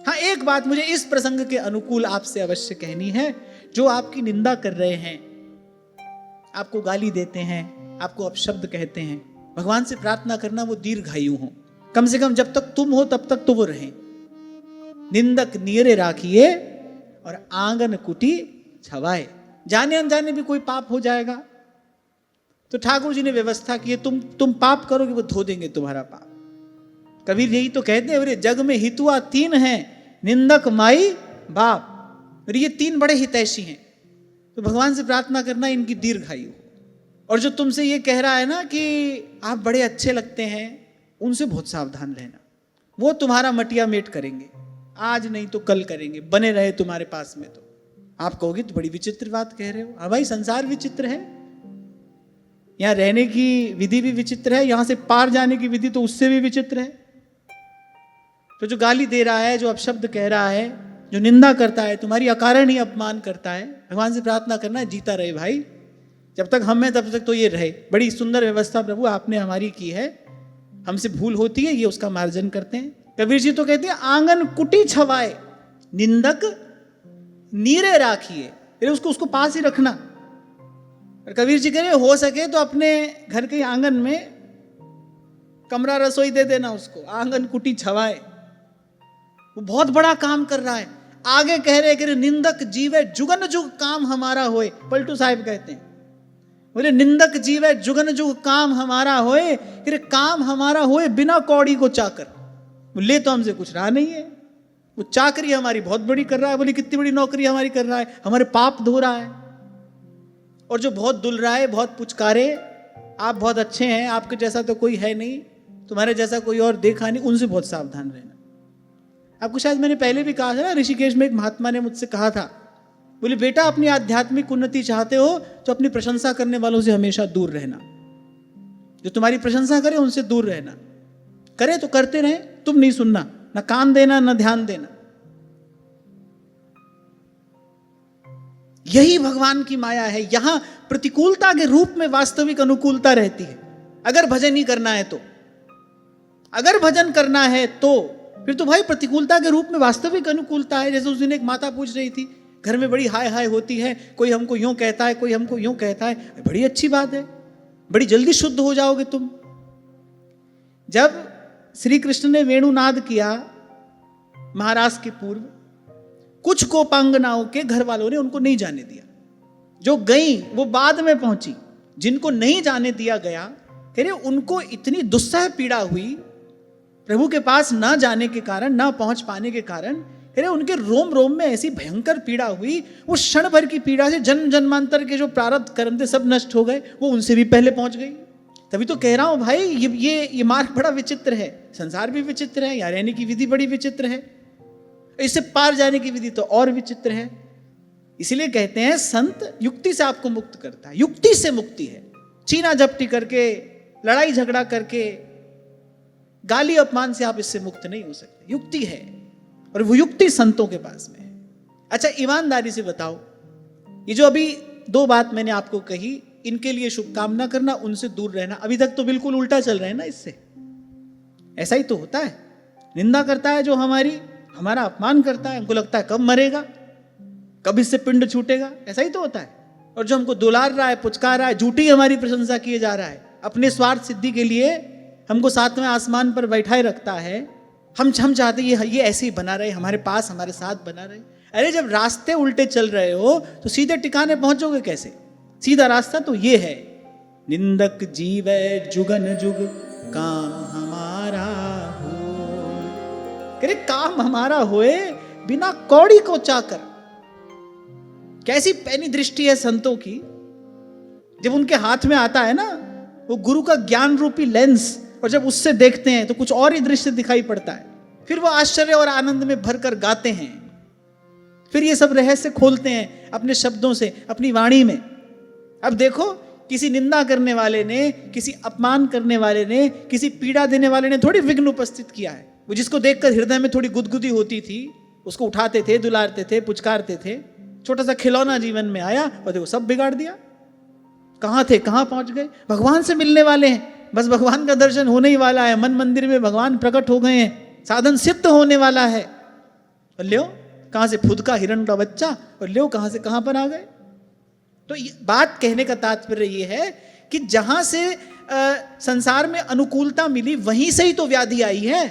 हाँ, एक बात मुझे इस प्रसंग के अनुकूल आपसे अवश्य कहनी है। जो आपकी निंदा कर रहे हैं, आपको गाली देते हैं, आपको अपशब्द कहते हैं, भगवान से प्रार्थना करना वो दीर्घायु हो। कम से कम जब तक तुम हो तब तक तो वो रहे। निंदक नीरे राखिए और आंगन कुटी छवाए। जाने अनजाने भी कोई पाप हो जाएगा तो ठाकुर जी ने व्यवस्था की है, तुम पाप करोगे वो धो देंगे तुम्हारा पाप। कबीर यही तो कहते हैं, अरे जग में हितुआ तीन हैं, निंदक माई बाप। अरे ये तीन बड़े हितैषी हैं। तो भगवान से प्रार्थना करना इनकी दीर्घायु। और जो तुमसे ये कह रहा है ना कि आप बड़े अच्छे लगते हैं, उनसे बहुत सावधान रहना। वो तुम्हारा मटिया मेट करेंगे, आज नहीं तो कल करेंगे, बने रहे तुम्हारे पास में। तो आप कहोगे तो बड़ी विचित्र बात कह रहे हो। हाँ भाई, संसार विचित्र है, यहाँ रहने की विधि भी विचित्र है, यहां से पार जाने की विधि तो उससे भी विचित्र है। तो जो गाली दे रहा है, जो अपशब्द कह रहा है, जो निंदा करता है, तुम्हारी अकारण ही अपमान करता है, भगवान से प्रार्थना करना है जीता रहे भाई। जब तक हम हैं तब तक तो ये रहे। बड़ी सुंदर व्यवस्था प्रभु आपने हमारी की है। हमसे भूल होती है, ये उसका मार्जन करते हैं। कबीर जी तो कहते हैं आंगन कुटी छवाए, निंदक नीरे राखिए। फिर उसको पास ही रखना। और कबीर जी कह रहे हो सके तो अपने घर के आंगन में कमरा रसोई दे देना उसको, आंगन कुटी छवाए। वो बहुत बड़ा काम कर रहा है। आगे कह रहे कि निंदक जीवे जुगन जुग काम हमारा होए। पलटू साहिब कहते हैं, बोले निंदक जीवे जुगन जुग काम हमारा होए, कि काम हमारा होए बिना कौड़ी को चाकर। ले तो हमसे कुछ रहा नहीं है, वो चाकरी हमारी बहुत बड़ी कर रहा है। बोले कितनी बड़ी नौकरी हमारी कर रहा है, हमारे पाप धो रहा है। और जो बहुत दुल रहा है, बहुत पुचकारे, आप बहुत अच्छे हैं, आपके जैसा तो कोई है नहीं, तुम्हारे जैसा कोई और देखा नहीं, उनसे बहुत सावधान रहना। आपको शायद मैंने पहले भी कहा था ना, ऋषिकेश में एक महात्मा ने मुझसे कहा था, बोले बेटा अपनी आध्यात्मिक उन्नति चाहते हो तो अपनी प्रशंसा करने वालों से हमेशा दूर रहना। जो तुम्हारी प्रशंसा करे उनसे दूर रहना। करे तो करते रहे, तुम नहीं सुनना, ना कान देना ना ध्यान देना। यही भगवान की माया है। यहां प्रतिकूलता के रूप में वास्तविक अनुकूलता रहती है। अगर भजन ही करना है तो, अगर भजन करना है तो फिर तो भाई प्रतिकूलता के रूप में वास्तविक अनुकूलता है। जैसे उस दिन एक माता पूछ रही थी, घर में बड़ी हाय हाय होती है, कोई हमको यूं कहता है, कोई हमको यूं कहता है। बड़ी अच्छी बात है, बड़ी जल्दी शुद्ध हो जाओगे तुम। जब श्री कृष्ण ने वेणुनाद किया महाराज के पूर्व, कुछ कोपांगनाओं के घर वालों ने उनको नहीं जाने दिया। जो गई वो बाद में पहुंची। जिनको नहीं जाने दिया गया, कह रहे उनको इतनी दुस्सह पीड़ा हुई प्रभु के पास ना जाने के कारण, ना पहुंच पाने के कारण। कह रहे उनके रोम रोम में ऐसी भयंकर पीड़ा हुई, वो क्षण भर की पीड़ा से जन्म जन्मांतर के जो प्रारब्ध कर्म थे सब नष्ट हो गए, वो उनसे भी पहले पहुंच गई। तभी तो कह रहा हूं भाई, ये मार्ग बड़ा विचित्र है। संसार भी विचित्र है, यहाँ रहने की विधि बड़ी विचित्र है, इससे पार जाने की विधि तो और विचित्र है। इसलिए कहते हैं संत युक्ति से आपको मुक्त करता है। युक्ति से मुक्ति है, छीना झपटी करके, लड़ाई झगड़ा करके, गाली अपमान से आप इससे मुक्त नहीं हो सकते। युक्ति है, और वो युक्ति संतों के पास में है। अच्छा, ईमानदारी से बताओ, ये जो अभी दो बात मैंने आपको कही, इनके लिए शुभकामना करना, उनसे दूर रहना, अभी तक तो बिल्कुल उल्टा चल रहा है ना। इससे ऐसा ही तो होता है। निंदा करता है जो हमारा अपमान करता है, हमको लगता है कब मरेगा, कब इससे पिंड छूटेगा, ऐसा ही तो होता है। और जो हमको दुलार रहा है, पुचकार रहा है, झूठी हमारी प्रशंसा किए जा रहा है, अपने स्वार्थ सिद्धि के लिए हमको सातवें आसमान पर बैठाए रखता है। हम चाहते ये ऐसे ही बना रहे, हमारे पास, हमारे साथ बना रहे। अरे जब रास्ते उल्टे चल रहे हो तो सीधे ठिकाने पहुंचोगे कैसे? सीधा रास्ता तो ये है, निंदक जीवे जुगन जुग काम हमारा हो। करे काम हमारा होए बिना कौड़ी को चाकर। कैसी पैनी दृष्टि है संतों की। जब उनके हाथ में आता है ना वो गुरु का ज्ञान रूपी लेंस, और जब उससे देखते हैं तो कुछ और ही दृश्य दिखाई पड़ता है। फिर वो आश्चर्य और आनंद में भरकर गाते हैं। फिर ये सब रहस्य खोलते हैं अपने शब्दों से, अपनी वाणी में। अब देखो, किसी निंदा करने वाले ने, किसी अपमान करने वाले ने, किसी पीड़ा देने वाले ने थोड़ी विघ्न उपस्थित किया है। वो जिसको देखकर हृदय में थोड़ी गुदगुदी होती थी, उसको उठाते थे, दुलारते थे, पुचकारते थे। छोटा सा खिलौना जीवन में आया और देखो सब बिगाड़ दिया। कहाँ थे, कहाँ पहुंच गए। भगवान से मिलने वाले हैं, बस भगवान का दर्शन होने ही वाला है। मन मंदिर में भगवान प्रकट हो गए हैं, साधन सिद्ध होने वाला है। और ल्यो कहां से खुद का हिरण का बच्चा, और ल्यो कहां से कहां पर आ गए। तो बात कहने का तात्पर्य ये है कि जहां से संसार में अनुकूलता मिली वहीं से ही तो व्याधि आई है।